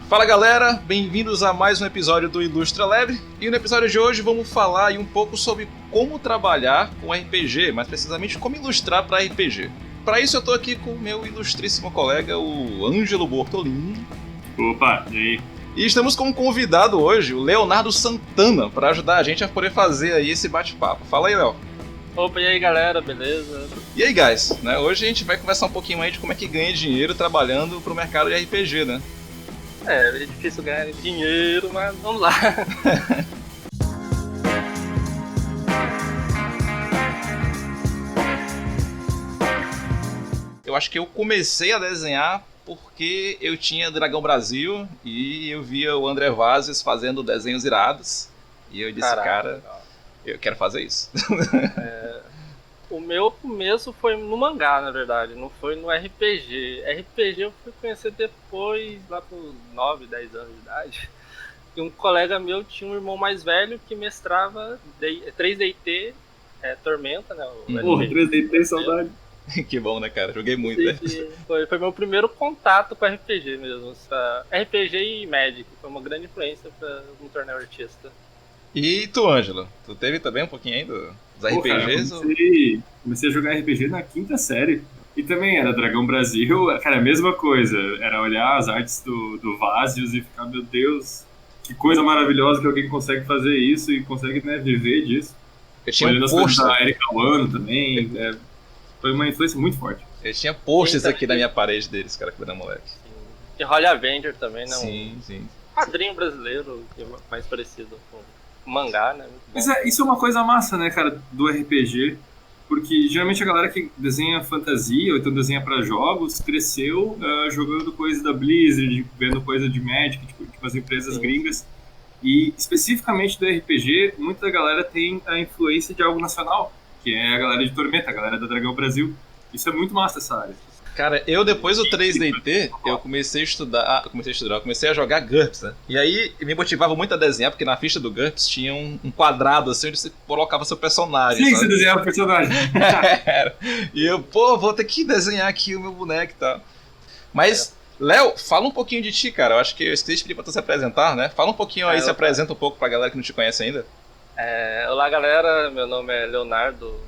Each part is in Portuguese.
Fala galera, bem-vindos a mais um episódio do Ilustra Lab. E no episódio de hoje vamos falar aí um pouco sobre como trabalhar com RPG, mais precisamente como ilustrar para RPG. Para isso eu tô aqui com o meu ilustríssimo colega, o Ângelo Bortolini. Opa, e aí? E estamos com um convidado hoje, o Leonardo Santana, para ajudar a gente a poder fazer aí esse bate-papo. Fala aí, Léo. Opa, e aí galera, beleza? E aí, guys, né? Hoje a gente vai conversar um pouquinho aí de como é que ganha dinheiro trabalhando pro mercado de RPG, né? É difícil ganhar dinheiro, mas vamos lá. Eu acho que eu comecei a desenhar porque eu tinha Dragão Brasil e eu via o André Vazes fazendo desenhos irados. E eu disse, cara, eu quero fazer isso. O meu começo foi no mangá, na verdade, não foi no RPG. RPG eu fui conhecer depois, lá por 9, 10 anos de idade. E um colega meu tinha um irmão mais velho que mestrava 3DT, Tormenta, né? Porra, 3DT, saudade. Que bom, né, cara? Joguei muito, né? Foi meu primeiro contato com RPG mesmo. RPG e Magic, foi uma grande influência para me tornar artista. E tu, Ângelo? Tu teve também um pouquinho aí dos RPGs? Cara, comecei a jogar RPG na 5ª série. E também era Dragão Brasil, cara, a mesma coisa. Era olhar as artes do Vazios e ficar, meu Deus, que coisa maravilhosa que alguém consegue fazer isso e consegue, né, viver disso. Eu tinha um pôster da Erika Wano também. Foi uma influência muito forte. Eu tinha posters aqui na minha parede deles, cara, quando era moleque. Sim. E Holy Avenger também, né? Sim. Quadrinho brasileiro, que é mais parecido com mangá, né? Mas isso é uma coisa massa, né, cara, do RPG. Porque geralmente a galera que desenha fantasia ou então desenha pra jogos cresceu jogando coisa da Blizzard, vendo coisa de Magic, tipo as empresas gringas. E especificamente do RPG, muita da galera tem a influência de algo nacional, que é a galera de Tormenta, a galera da Dragão Brasil. Isso é muito massa, essa área. Cara, eu depois do 3DT, eu comecei a jogar GURPS, né? E aí me motivava muito a desenhar, porque na ficha do GURPS tinha um quadrado assim, onde você colocava seu personagem. Sim, sabe? você desenhava o personagem. E eu, vou ter que desenhar aqui o meu boneco e tal. Mas, Léo, fala um pouquinho de ti, cara. Eu acho que eu esqueci de pedir pra tu se apresentar, né? Fala um pouquinho aí, se apresenta um pouco pra galera que não te conhece ainda. Olá, galera. Meu nome é Leonardo.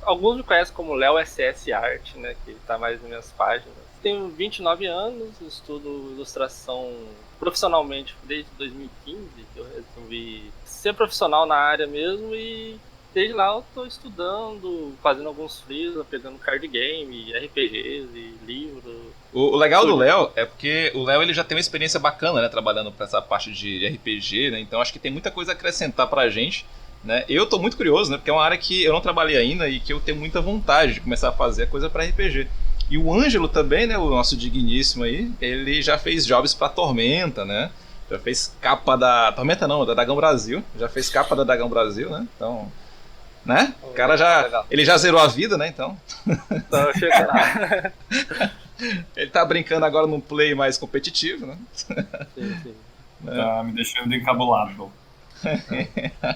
Alguns me conhecem como Léo SS Art, né, que tá mais nas minhas páginas. Tenho 29 anos, estudo ilustração profissionalmente desde 2015, que eu resolvi ser profissional na área mesmo, e desde lá eu tô estudando, fazendo alguns freelas, pegando card game, RPGs e livros. O legal do Léo é porque o Léo ele já tem uma experiência bacana, né, trabalhando pra essa parte de RPG, né, então acho que tem muita coisa a acrescentar pra gente. Né? Eu tô muito curioso, né? Porque é uma área que eu não trabalhei ainda e que eu tenho muita vontade de começar a fazer coisa pra RPG. E o Ângelo também, né? O nosso digníssimo aí, ele já fez jobs pra Tormenta, né? Já fez capa da... Tormenta não, da Dragão Brasil. Já fez capa da Dragão Brasil, né? Então... Né? O cara já... Legal. Ele já zerou a vida, né? Então eu chego lá. Ele tá brincando agora num play mais competitivo, né? Sim. Tá me deixando encabulado.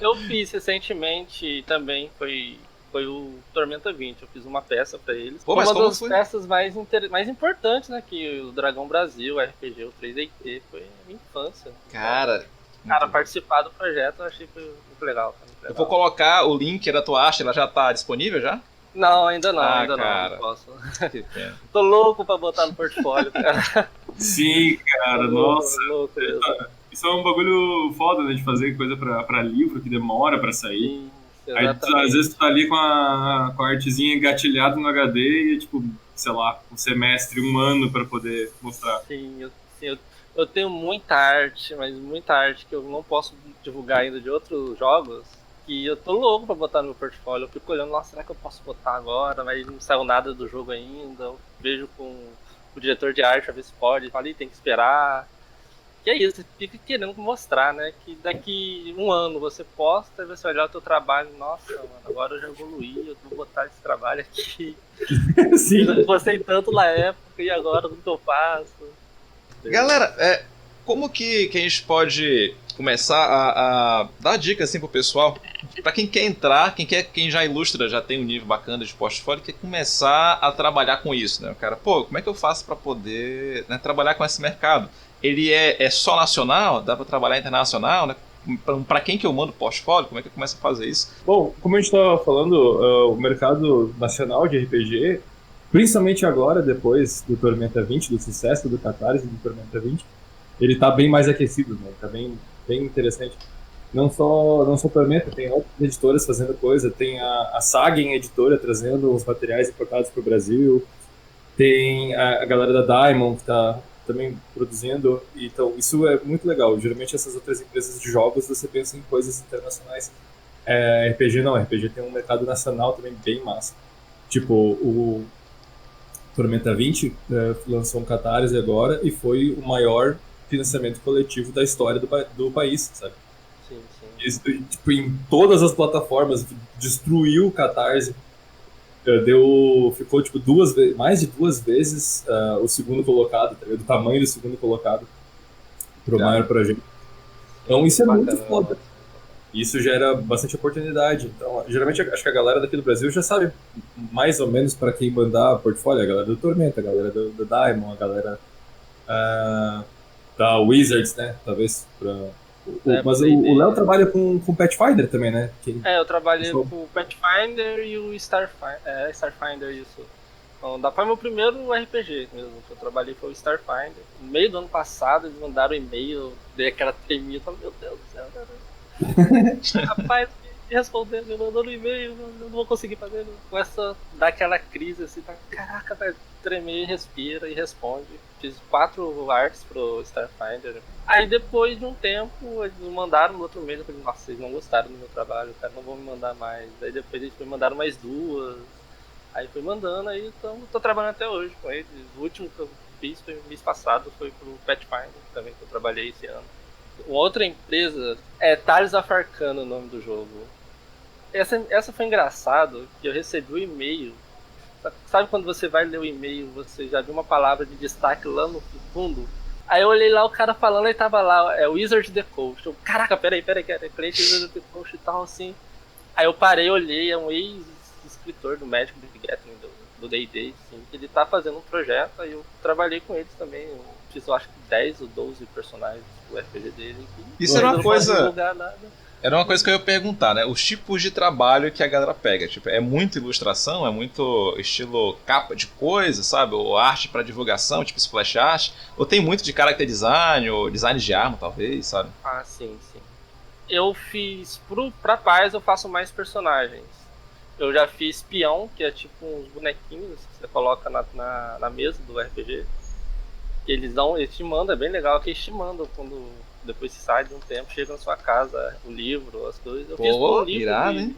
Eu fiz recentemente também, foi o Tormenta 20, eu fiz uma peça pra eles. Pô, uma das foi? peças mais importantes, né, que o Dragão Brasil, o RPG, o 3DT, foi a minha infância. Cara, participar do projeto eu achei muito legal. Eu vou colocar o link da tua arte, ela já tá disponível já? Não, ainda não, não posso. Que pena. Tô louco pra botar no portfólio, cara. Sim, cara, nossa. Louco mesmo. Isso é um bagulho foda, né, de fazer coisa pra livro, que demora pra sair. Sim, aí, às vezes tu tá ali com a artezinha engatilhada no HD e é tipo, sei lá, um semestre, um ano pra poder mostrar. Sim, eu tenho muita arte, mas muita arte que eu não posso divulgar ainda de outros jogos, que eu tô louco pra botar no meu portfólio. Eu fico olhando, nossa, será que eu posso botar agora? Mas não saiu nada do jogo ainda. Eu vejo com o diretor de arte pra ver se pode. Fala, tem que esperar. Que é isso, você fica querendo mostrar, né? Que daqui um ano você posta e você olhar o teu trabalho, nossa, mano, agora eu já evoluí, eu vou botar esse trabalho aqui. Sim. Eu gostei tanto na época e agora o que eu faço? Galera, como que a gente pode começar a dar dicas assim pro pessoal? Pra quem quer entrar, quem já ilustra, já tem um nível bacana de portfólio, quer começar a trabalhar com isso, né? O cara, como é que eu faço pra poder, né, trabalhar com esse mercado? ele é só nacional? Dá para trabalhar internacional, né? Para quem que eu mando portfólio? Como é que eu começo a fazer isso? Bom, como a gente estava falando, o mercado nacional de RPG, principalmente agora, depois do Tormenta 20, do sucesso do Catarse do Tormenta 20, ele está bem mais aquecido, né? Está bem interessante. Não só Tormenta, tem outras editoras fazendo coisa, tem a Sagen Editora trazendo os materiais importados para o Brasil, tem a galera da Diamond que está também produzindo, então isso é muito legal. Geralmente essas outras empresas de jogos você pensa em coisas internacionais. RPG não, RPG tem um mercado nacional também bem massa. Tipo, o Tormenta 20 lançou um Catarse agora e foi o maior financiamento coletivo da história do país, sabe? Sim, sim. Isso, tipo, em todas as plataformas, destruiu o Catarse. Ficou tipo mais de duas vezes o segundo colocado, tá ligado? Do tamanho do segundo colocado pro maior projeto. Então isso é muito foda. Isso gera bastante oportunidade. Então, geralmente acho que a galera daqui do Brasil já sabe mais ou menos para quem mandar portfólio. A galera do Tormenta, a galera do Diamond, a galera da Wizards, né? Talvez mas o Léo trabalha com Pathfinder também, né? Eu trabalhei com o Pathfinder e o Starfinder. Starfinder, isso. Então, foi meu primeiro RPG mesmo que eu trabalhei, foi o Starfinder. No meio do ano passado, eles mandaram um e-mail, dei aquela tremida, falei, meu Deus do céu, cara. Rapaz, me respondendo, me mandando um e-mail, eu não vou conseguir fazer. Começa a dar aquela crise assim, tá? Caraca, velho, tremer, respira e responde. Fiz 4 artes pro Starfinder. Aí depois de um tempo, eles me mandaram no outro mês, eu falei, nossa, vocês não gostaram do meu trabalho, cara, não vão me mandar mais. Aí depois eles me mandaram mais 2. Aí fui mandando, aí tô trabalhando até hoje com eles. O último que eu fiz foi mês passado, foi pro Pathfinder, também que eu trabalhei esse ano. Uma outra empresa é Tales of Arcana, o nome do jogo. Essa foi engraçado, que eu recebi um e-mail. Sabe quando você vai ler o e-mail, você já viu uma palavra de destaque lá no fundo? Aí eu olhei lá o cara falando e tava lá, Wizard The Coast. Eu, caraca, peraí, Wizard The Coast e tal, assim. Aí eu parei, olhei, é um ex-escritor do Magic the Gathering, do D&D, assim, que ele tá fazendo um projeto, aí eu trabalhei com eles também. Eu fiz, eu acho que 10 ou 12 personagens do RPG dele. Isso era uma coisa... Era uma coisa que eu ia perguntar, né? Os tipos de trabalho que a galera pega. Tipo, é muito ilustração, é muito estilo capa de coisa, sabe? Ou arte pra divulgação, tipo splash art. Ou tem muito de character design, ou design de arma, talvez, sabe? Ah, sim. Eu fiz... Pra paz eu faço mais personagens. Eu já fiz peão, que é tipo uns bonequinhos que você coloca na mesa do RPG. Que eles te mandam, é bem legal que eles te mandam quando... Depois você sai de um tempo, chega na sua casa, o livro, as coisas. Eu fiz um livro irado, hein?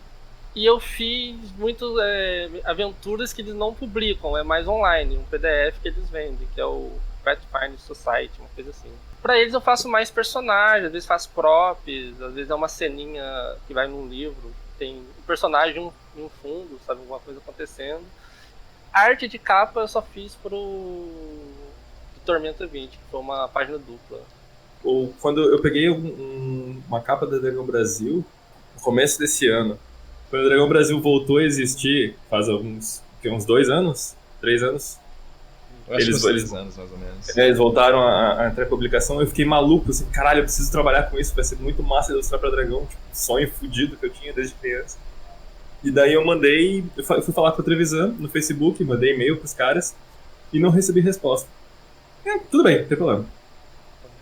E eu fiz muitas aventuras que eles não publicam, é mais online, um PDF que eles vendem, que é o Pathfinder Society, uma coisa assim. Pra eles eu faço mais personagens, às vezes faço props, às vezes é uma ceninha que vai num livro, tem um personagem em um fundo, sabe, alguma coisa acontecendo. A arte de capa eu só fiz pro Tormenta 20, que foi uma página dupla. Quando eu peguei uma capa da Dragão Brasil, no começo desse ano, quando a Dragão Brasil voltou a existir, faz uns 2 anos, 3 anos, Eles 3 anos, mais ou menos. Eles voltaram a entrar em publicação, eu fiquei maluco, assim, caralho, eu preciso trabalhar com isso, vai ser muito massa ilustrar pra Dragão, tipo, sonho fudido que eu tinha desde criança. E daí eu fui falar com a Trevisan no Facebook, mandei e-mail pros caras, e não recebi resposta. Tudo bem, não tem problema.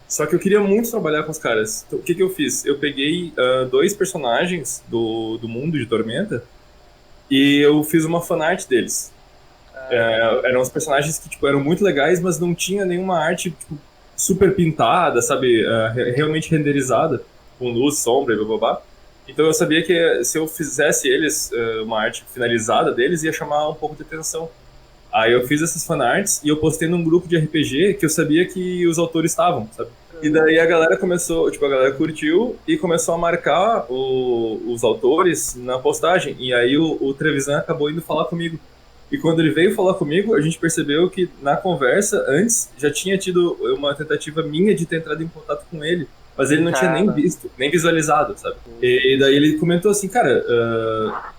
Só que eu queria muito trabalhar com os caras. Então, o que eu fiz? Eu peguei 2 personagens do mundo de Tormenta e eu fiz uma fanart deles. Eram os personagens que tipo, eram muito legais, mas não tinha nenhuma arte tipo, super pintada, sabe? Realmente renderizada, com luz, sombra e blá. Então eu sabia que se eu fizesse eles uma arte finalizada deles, ia chamar um pouco de atenção. Aí eu fiz essas fanarts e eu postei num grupo de RPG que eu sabia que os autores estavam, sabe? E daí a galera começou, tipo, a galera curtiu e começou a marcar os autores na postagem. E aí o Trevisan acabou indo falar comigo. E quando ele veio falar comigo, a gente percebeu que na conversa, antes, já tinha tido uma tentativa minha de ter entrado em contato com ele. Mas ele não tinha nem visto, nem visualizado, sabe? E daí ele comentou assim, cara,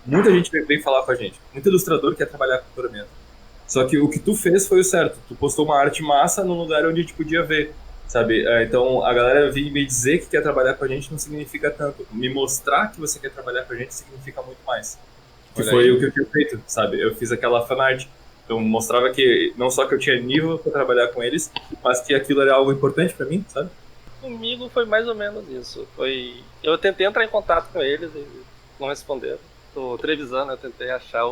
muita gente vem falar com a gente. Muito ilustrador quer trabalhar com Tormenta. Só que o que tu fez foi o certo. Tu postou uma arte massa num lugar onde a gente podia ver. sabe? Então, a galera vir me dizer que quer trabalhar com a gente não significa tanto. Me mostrar que você quer trabalhar com a gente significa muito mais. Que Olha foi aí. o que eu tinha feito, sabe? Eu fiz aquela fanart. Eu mostrava que não só que eu tinha nível para trabalhar com eles, mas que aquilo era algo importante para mim, sabe? Comigo foi mais ou menos isso. Eu tentei entrar em contato com eles e não responderam. O Trevisan, eu tentei achar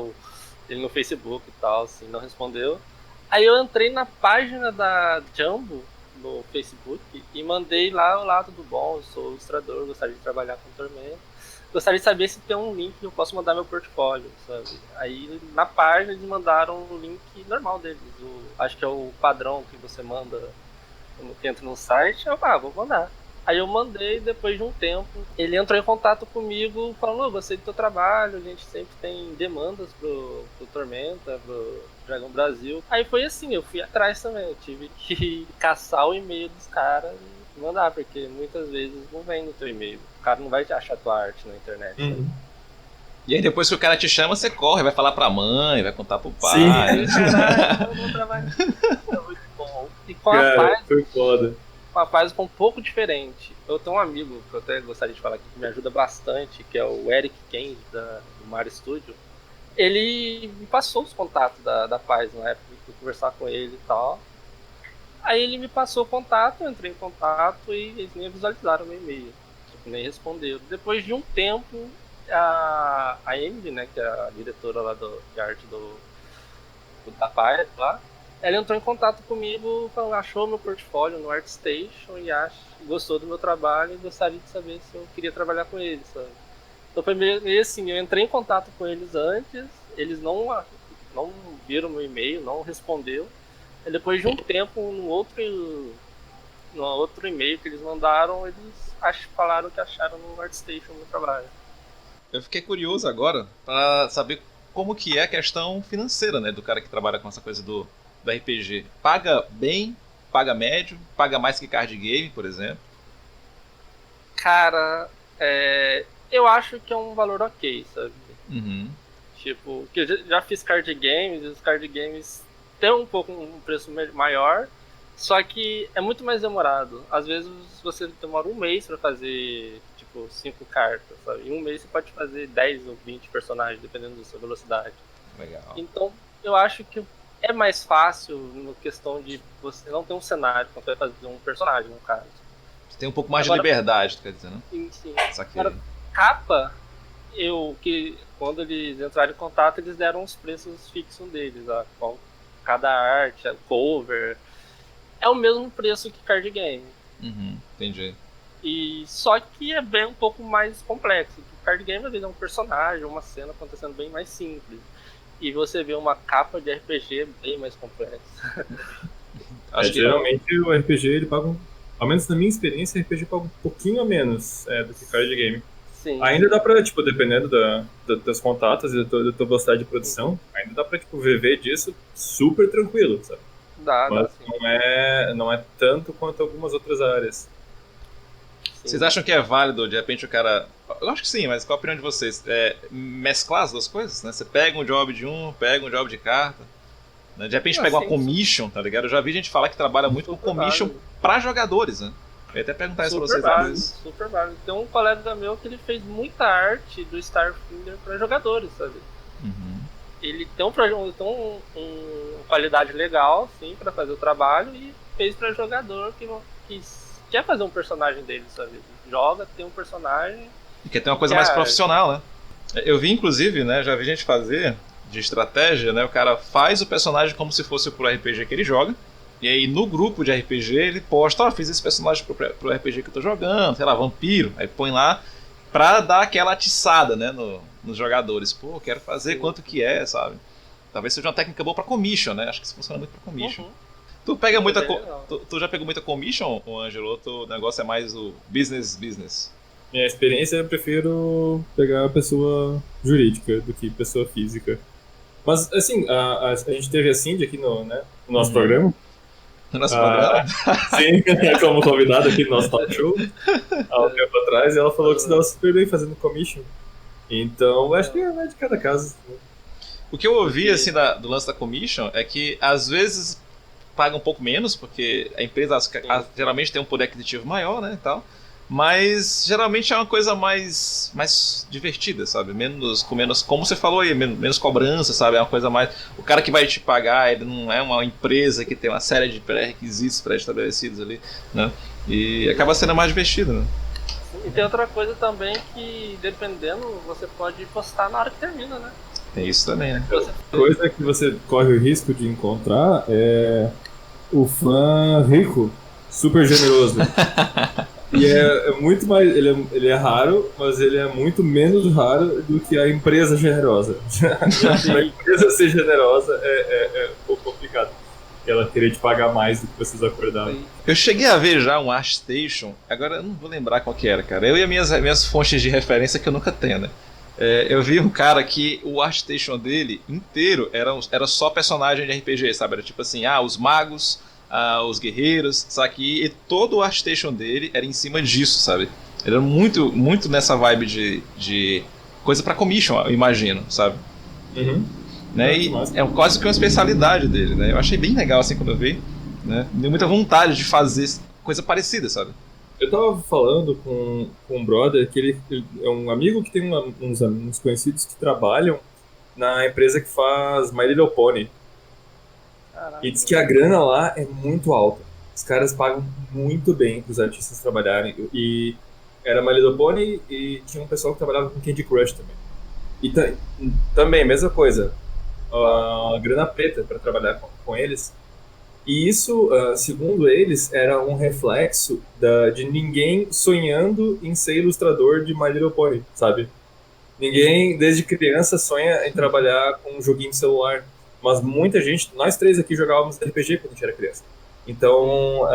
ele no Facebook e tal, assim, não respondeu. Aí eu entrei na página da Jumbo no Facebook e mandei lá: olá, tudo bom? Eu sou ilustrador, gostaria de trabalhar com Tormenta. Gostaria de saber se tem um link que eu posso mandar meu portfólio, sabe? Aí na página eles mandaram o link normal deles. Acho que é o padrão que você manda que entra no site. Eu vou mandar. Aí eu mandei, depois de um tempo, ele entrou em contato comigo falando: eu gostei do teu trabalho, a gente sempre tem demandas pro Tormenta, pro Dragão Brasil. Aí foi assim, eu fui atrás também, eu tive que caçar o e-mail dos caras e mandar, porque muitas vezes não vem no teu e-mail. O cara não vai achar tua arte na internet. Uhum. E aí depois que o cara te chama, você corre, vai falar pra mãe, vai contar pro pai. Sim. Caralho, eu não trabalho. É muito bom. E com a Cara, foi foda. uma paz um pouco diferente. Eu tenho um amigo que eu até gostaria de falar aqui, que me ajuda bastante, que é o Eric Kend, do Mario Studio. Ele me passou os contatos da Paz na época, eu fui conversar com ele e tal. Aí ele me passou o contato, eu entrei em contato e eles nem visualizaram o meu e-mail, tipo, nem responderam. Depois de um tempo, a Emily, né, que é a diretora lá de arte da Paz lá, ela entrou em contato comigo, achou meu portfólio no ArtStation e gostou do meu trabalho e gostaria de saber se eu queria trabalhar com eles, sabe? Então foi meio assim, eu entrei em contato com eles antes, eles não viram meu e-mail, não respondeu. E depois de um tempo, no outro e-mail que eles mandaram, eles falaram que acharam no ArtStation o meu trabalho. Eu fiquei curioso agora pra saber como que é a questão financeira, né, do cara que trabalha com essa coisa do RPG. Paga bem, paga médio, paga mais que card game, por exemplo? Cara, eu acho que é um valor ok, sabe? Uhum. Tipo, que eu já fiz card games, e os card games têm um pouco um preço maior, só que é muito mais demorado. Às vezes você demora um mês pra fazer, tipo, 5 cartas, sabe? Em um mês você pode fazer 10 ou 20 personagens, dependendo da sua velocidade. Legal. Então, eu acho que é mais fácil na questão de você não ter um cenário quando você vai fazer um personagem, no caso. Você tem um pouco mais Agora, de liberdade, quer dizer, né? Sim. Saquei. Agora, capa, quando eles entraram em contato, eles deram os preços fixos deles, cada arte, cover. É o mesmo preço que card game. Uhum, entendi. E só que é bem um pouco mais complexo. O card game às vezes é um personagem, uma cena acontecendo bem mais simples. E você vê uma capa de RPG bem mais complexa. Acho que geralmente o RPG ele paga, ao menos na minha experiência, o RPG paga um pouquinho a menos do que card game. Sim. Ainda dá pra, tipo, dependendo das contatos e da tua velocidade de produção, ainda dá pra, tipo, viver disso super tranquilo, sabe? Dá, Mas sim. não é tanto quanto algumas outras áreas. Sim. Vocês acham que é válido, de repente, o cara... Eu acho que sim, mas qual a opinião de vocês? Mesclar as duas coisas, né? Você pega um job de pega um job de carta, né? De repente pega uma commission, tá ligado? Eu já vi gente falar que trabalha muito com commission pra jogadores, né? Eu ia até perguntar isso pra vocês depois. Super válido. Tem um colega meu que ele fez muita arte do Starfinder pra jogadores, sabe? Uhum. Ele tem uma qualidade legal, sim, pra fazer o trabalho e fez pra jogador que quer fazer um personagem dele, sabe? Joga, tem um personagem... E quer ter uma coisa mais profissional, né? Eu vi, inclusive, né, já vi gente fazer de estratégia, né? O cara faz o personagem como se fosse pro RPG que ele joga. E aí no grupo de RPG ele posta, fiz esse personagem pro RPG que eu tô jogando, sei lá, vampiro. Aí põe lá pra dar aquela atiçada, né, nos jogadores. Pô, quero fazer quanto que é, sabe? Talvez seja uma técnica boa pra commission, né? Acho que isso funciona muito pra commission. Uhum. Tu pega tu já pegou muita commission, o Ângelo, ou o negócio é mais o business? Minha experiência, eu prefiro pegar pessoa jurídica do que pessoa física. Mas, assim, a gente teve a Cindy aqui no nosso programa. No nosso programa? Sim, como convidada aqui no nosso talk show, há um tempo atrás, e ela falou que se dava super bem fazendo commission. Então, acho que é de cada caso. O que eu ouvi, assim, do lance da commission é que, às vezes, paga um pouco menos, porque a empresa geralmente tem um poder aquisitivo maior, né, e tal. Mas geralmente é uma coisa mais divertida, sabe? Com menos, como você falou aí, menos cobrança, sabe? É uma coisa mais. O cara que vai te pagar, ele não é uma empresa que tem uma série de pré-requisitos pré-estabelecidos ali, né? E acaba sendo mais divertido, né? E tem outra coisa também que, dependendo, você pode postar na hora que termina, né? Tem isso também, né? Coisa que você corre o risco de encontrar é o fã rico, super generoso. E é muito mais. Ele é raro, mas ele é muito menos raro do que a empresa generosa. A empresa ser generosa é um pouco complicado. Ela querer te pagar mais do que vocês acordaram. Eu cheguei a ver já um ArtStation, agora eu não vou lembrar qual que era, cara. Eu e as minhas fontes de referência que eu nunca tenho, né? Eu vi um cara que o ArtStation dele inteiro era só personagem de RPG, sabe? Era tipo assim, os magos, os guerreiros, só que e todo o ArtStation dele era em cima disso, sabe? Ele era muito, muito nessa vibe de coisa pra commission, eu imagino, sabe? Uhum. Né? E é quase que uma especialidade dele, né? Eu achei bem legal assim quando eu vi, né? Me deu muita vontade de fazer coisa parecida, sabe? Eu tava falando com um brother que ele é um amigo que tem uns conhecidos que trabalham na empresa que faz My Little Pony. Caraca. E diz que a grana lá é muito alta. Os caras pagam muito bem para os artistas trabalharem. E era My Little Pony e tinha um pessoal que trabalhava com Candy Crush também. E também, mesma coisa. A grana preta para trabalhar com eles. E isso, segundo eles, era um reflexo de ninguém sonhando em ser ilustrador de My Little Pony, sabe? Ninguém, desde criança, sonha em trabalhar com um joguinho de celular. Mas muita gente, nós três aqui jogávamos RPG quando a gente era criança. Então,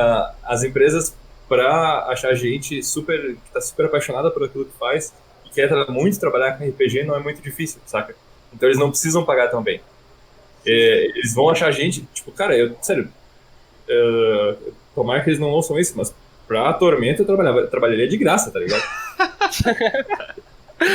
as empresas, para achar gente que está super apaixonada por aquilo que faz e quer muito trabalhar com RPG, não é muito difícil, saca? Então eles não precisam pagar tão bem. Eles vão achar gente, tipo, cara, sério, tomara que eles não ouçam isso, mas pra Tormenta eu trabalharia de graça, tá ligado?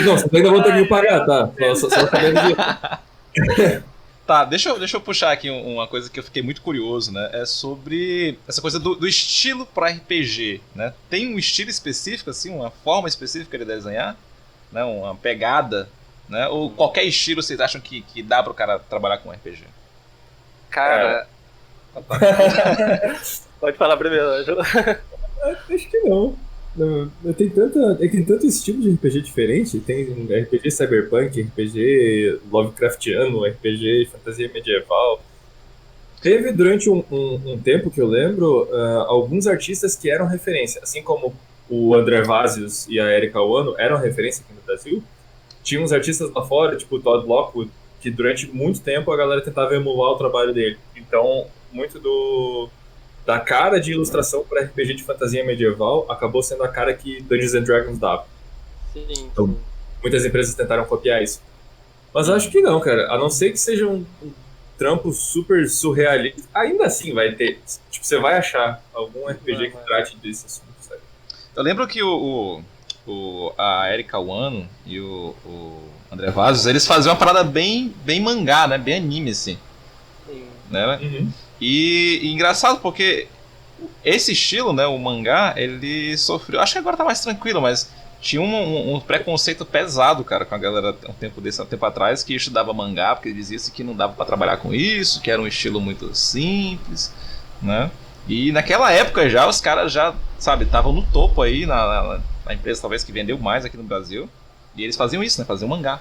Não, vocês ainda vão ter que me pagar, tá? Só sabendo disso. Tá, deixa eu puxar aqui uma coisa que eu fiquei muito curioso, né? É sobre essa coisa do estilo para RPG, né? Tem um estilo específico, assim, uma forma específica de desenhar, né? Uma pegada, né? Ou qualquer estilo vocês acham que dá pro cara trabalhar com RPG? Cara... Pode falar primeiro, Ângelo. Acho que não. Tem tanto estilo de RPG diferente. Tem RPG cyberpunk, RPG Lovecraftiano, RPG fantasia medieval. Teve durante um tempo que eu lembro alguns artistas que eram referência, assim como o André Vazios e a Erika Wano eram referência aqui no Brasil. Tinha uns artistas lá fora, tipo o Todd Lockwood, que durante muito tempo a galera tentava emular o trabalho dele. Então, muito da cara de ilustração para RPG de fantasia medieval acabou sendo a cara que Dungeons and Dragons dava. Sim. Então, muitas empresas tentaram copiar isso. Mas acho que não, cara. A não ser que seja um trampo super surrealista. Ainda assim vai ter. Tipo, você vai achar algum RPG que trate desse assunto, sabe? Eu lembro que a Erika Wano e o André Vazos, eles faziam uma parada bem mangá, né? Bem anime, assim. Sim. Né? Uhum. E engraçado porque esse estilo, né, o mangá, ele sofreu... Acho que agora tá mais tranquilo, mas tinha um preconceito pesado, cara, com a galera um tempo atrás, que estudava mangá, porque dizia que não dava pra trabalhar com isso, que era um estilo muito simples, né? E naquela época já, os caras já, sabe, estavam no topo aí, na empresa talvez que vendeu mais aqui no Brasil, e eles faziam isso, né, faziam mangá.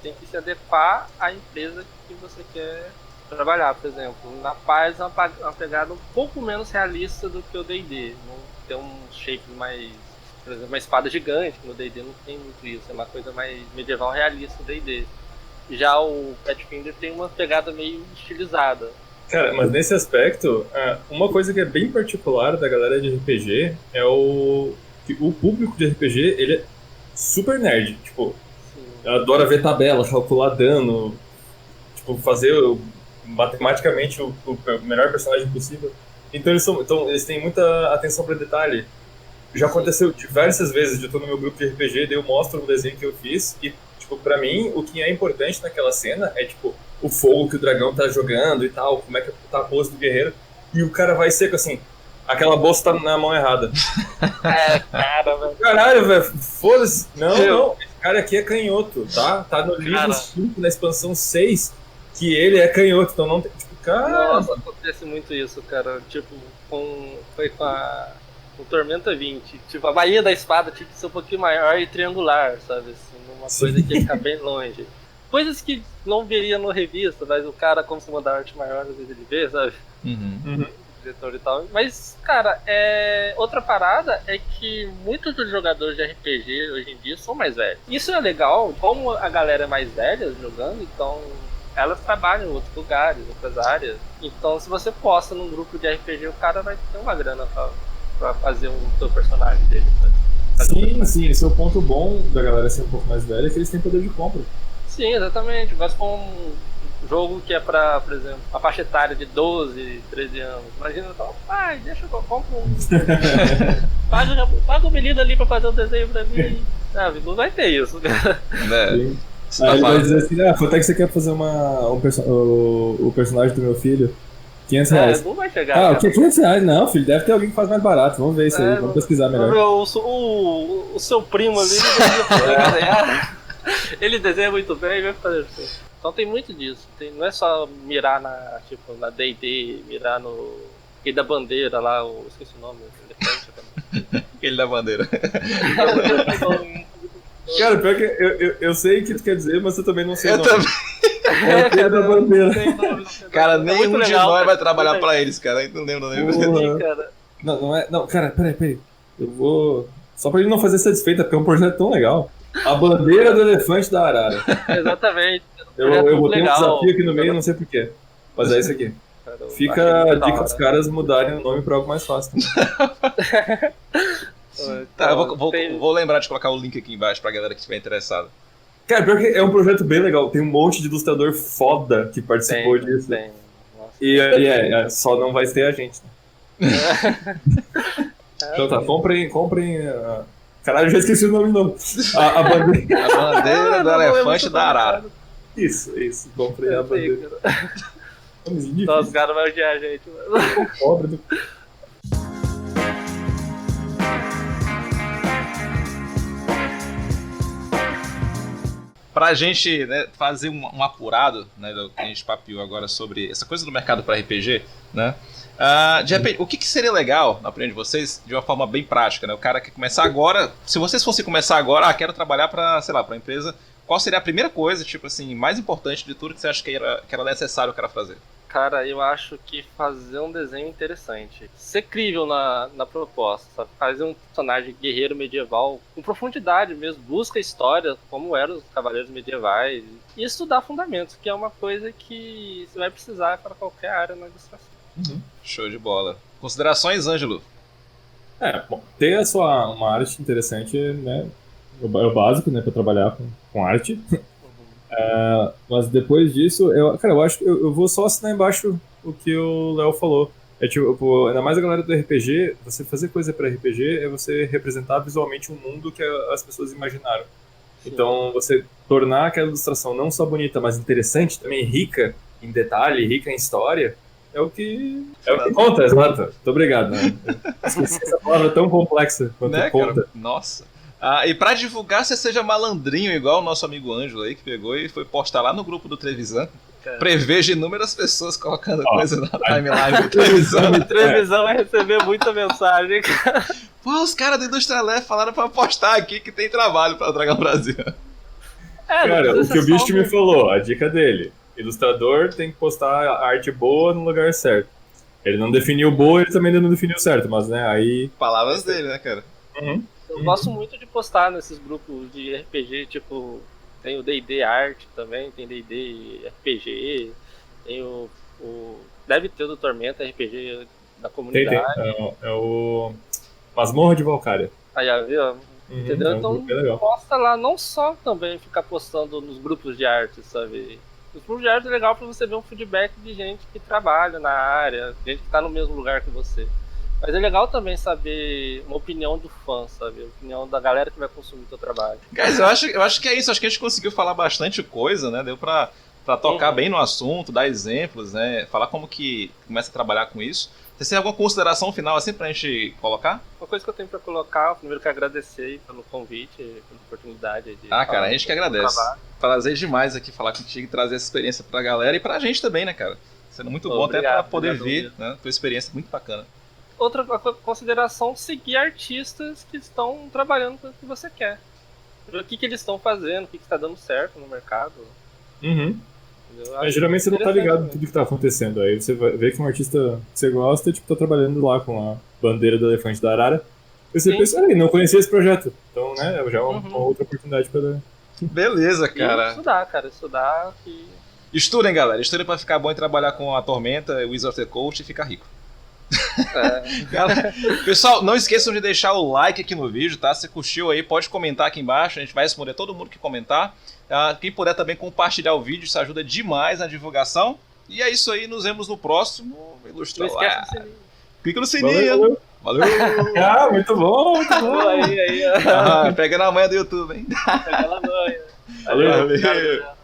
Tem que se adequar à empresa que você quer trabalhar, por exemplo. Na Paz é uma pegada um pouco menos realista do que o D&D. Não tem um shape mais... Por exemplo, uma espada gigante, que no D&D não tem muito isso. É uma coisa mais medieval realista no D&D. Já o Pathfinder tem uma pegada meio estilizada. Cara, mas nesse aspecto, uma coisa que é bem particular da galera de RPG é que o público de RPG, ele é super nerd. Tipo, adora ver tabela, calcular dano, tipo, fazer matematicamente o melhor personagem possível. Então eles têm muita atenção para detalhe. Já aconteceu diversas vezes de eu tô no meu grupo de RPG, daí eu mostro o desenho que eu fiz e, tipo, pra mim, o que é importante naquela cena é, tipo, o fogo que o dragão tá jogando e tal, como é que tá a pose do guerreiro. e o cara vai seco assim. Aquela bolsa tá na mão errada. Cara, velho. Caralho, velho, foda-se. Não, esse cara aqui é canhoto, tá? Tá no livro Cara. 5, na expansão 6, que ele é canhoto, então não tem. Tipo, cara. Nossa, acontece muito isso, cara. Tipo, foi com Tormenta 20. Tipo, a baía da espada tinha que ser um pouquinho maior e triangular, sabe? Assim, uma coisa que ia ficar bem longe. Coisas que não veria no revista, mas o cara, como se mandar arte maior, às vezes ele vê, sabe? Diretor e tal. Mas, cara, outra parada é que muitos dos jogadores de RPG hoje em dia são mais velhos. Isso é legal, como a galera é mais velha jogando, então elas trabalham em outros lugares, outras áreas. Então, se você posta num grupo de RPG, o cara vai ter uma grana pra fazer um teu personagem dele. Sim, esse é o ponto bom da galera ser um pouco mais velha, que eles têm poder de compra. Sim, exatamente. Mas com um jogo que é pra, por exemplo, a faixa etária de 12, 13 anos. Imagina, então, pai, deixa eu comprar paga o menino ali pra fazer um desenho pra mim. Sabe, não vai ter isso. Aí ele vai dizer assim, quanto é que você quer fazer o personagem do meu filho? 500 reais. Não vai chegar. O que? 500 reais? Não, filho, deve ter alguém que faz mais barato. Vamos ver isso aí, vamos pesquisar melhor. O seu primo ali, ele desenha muito bem e vai fazer isso. Então tem muito disso. Não é só mirar na D&D, mirar no... aquele da bandeira lá, esqueci o nome. Aquele da bandeira. Cara, pior que eu sei o que tu quer dizer, mas eu também não sei o nome. Também. É aquele da bandeira. Cara, nenhum de nós vai trabalhar pra eles, cara. Eu não lembro. Sim, cara. Não é... Não, cara, peraí. Eu vou... Só pra ele não fazer satisfeita, porque é um projeto tão legal. A bandeira do elefante da Arara. Exatamente. Eu botei um desafio aqui no meio, não sei porquê. Mas é isso aqui. Fica a dica dos caras mudarem o nome pra algo mais fácil. Tá, eu vou lembrar de colocar o link aqui embaixo pra galera que estiver interessada. Cara, pior que é um projeto bem legal. Tem um monte de ilustrador foda que participou disso. E só não vai ter a gente. Né? Então tá, comprem. Caralho, eu já esqueci o nome de novo. A bandeira. A bandeira do elefante da Arara. Isso. Comprei a bandeira. Então os caras vão odiar a gente. Pobre do... Pra gente, né, fazer um apurado, né, do que a gente papiou agora sobre essa coisa do mercado para RPG, né? De repente, o que seria legal, na opinião de vocês, de uma forma bem prática, né? O cara quer começar agora, se vocês fossem começar agora, quero trabalhar pra, sei lá, pra empresa, qual seria a primeira coisa, tipo assim, mais importante de tudo que você acha que era necessário o cara fazer? Cara, eu acho que fazer um desenho interessante, ser crível na proposta, sabe? Fazer um personagem guerreiro medieval com profundidade mesmo, busca a história, como eram os cavaleiros medievais, e estudar fundamentos, que é uma coisa que você vai precisar para qualquer área na ilustração. Show de bola. Considerações, Ângelo? Bom, ter uma arte interessante, né, é o básico, né, pra trabalhar com arte. Mas depois disso, eu acho que eu vou só assinar embaixo o que o Léo falou. Tipo, ainda mais a galera do RPG, você fazer coisa pra RPG é você representar visualmente um mundo que as pessoas imaginaram. Sim. Então, você tornar aquela ilustração não só bonita, mas interessante, também rica em detalhe, rica em história, é o que conta, exato. Muito obrigado. Né? Esqueci essa palavra tão complexa quanto conta. Cara? Nossa. E pra divulgar, você seja malandrinho, igual o nosso amigo Ângelo aí, que pegou e foi postar lá no grupo do Trevisan. Prevejo inúmeras pessoas colocando coisa na timeline do Trevisan. O Trevisan vai receber muita mensagem, cara. Pô, os caras do Indústria Leve falaram pra postar aqui que tem trabalho pra Dragão Brasil. Cara, o que o bicho me falou, a dica dele. Ilustrador tem que postar arte boa no lugar certo. Ele não definiu boa, ele também não definiu certo, mas né, aí... Palavras dele, né, cara? Eu gosto muito de postar nesses grupos de RPG, tipo, tem o D&D Art também, tem D&D RPG, tem o deve ter o do Tormenta RPG da comunidade. É o Masmorra de Valkyria. Aí, viu? Entendeu? Então posta lá, não só também ficar postando nos grupos de arte, sabe? Os grupos de arte é legal pra você ver um feedback de gente que trabalha na área, gente que tá no mesmo lugar que você. Mas é legal também saber uma opinião do fã, sabe? A opinião da galera que vai consumir o teu trabalho. Guys, eu acho que é isso. Acho que a gente conseguiu falar bastante coisa, né? Deu pra para tocar bem no assunto, dar exemplos, né? Falar como que começa a trabalhar com isso. Você tem alguma consideração final assim pra gente colocar? Uma coisa que eu tenho pra colocar, primeiro que agradecer pelo convite, pela oportunidade de cara, a gente que agradece. Prazer demais aqui falar contigo e trazer essa experiência pra galera e pra gente também, né, cara? Sendo muito bom até pra poder ver, né? Tua experiência muito bacana. Outra consideração, seguir artistas que estão trabalhando com o que você quer. O que eles estão fazendo, o que está dando certo no mercado. Mas geralmente você não tá ligado em tudo que tá acontecendo. Aí você vai ver que um artista que você gosta, tipo, tá trabalhando lá com a bandeira do elefante da arara. E você pensa, não conhecia esse projeto. Então, né, já é uma outra oportunidade pra... Beleza, cara. E estudar que... Estudem, galera. Estudem pra ficar bom e trabalhar com a Tormenta, o Wizard of the Coast e ficar rico. Galera, pessoal, não esqueçam de deixar o like aqui no vídeo, tá? Se curtiu aí, pode comentar aqui embaixo. A gente vai responder todo mundo que comentar. Quem puder também compartilhar o vídeo, isso ajuda demais na divulgação. E é isso aí, nos vemos no próximo Ilustra Não lá. esquece do sininho. Clica no sininho. Valeu. Muito bom, muito bom. Aí, Pega na manha do YouTube, hein? Pega na manha. Valeu. Valeu.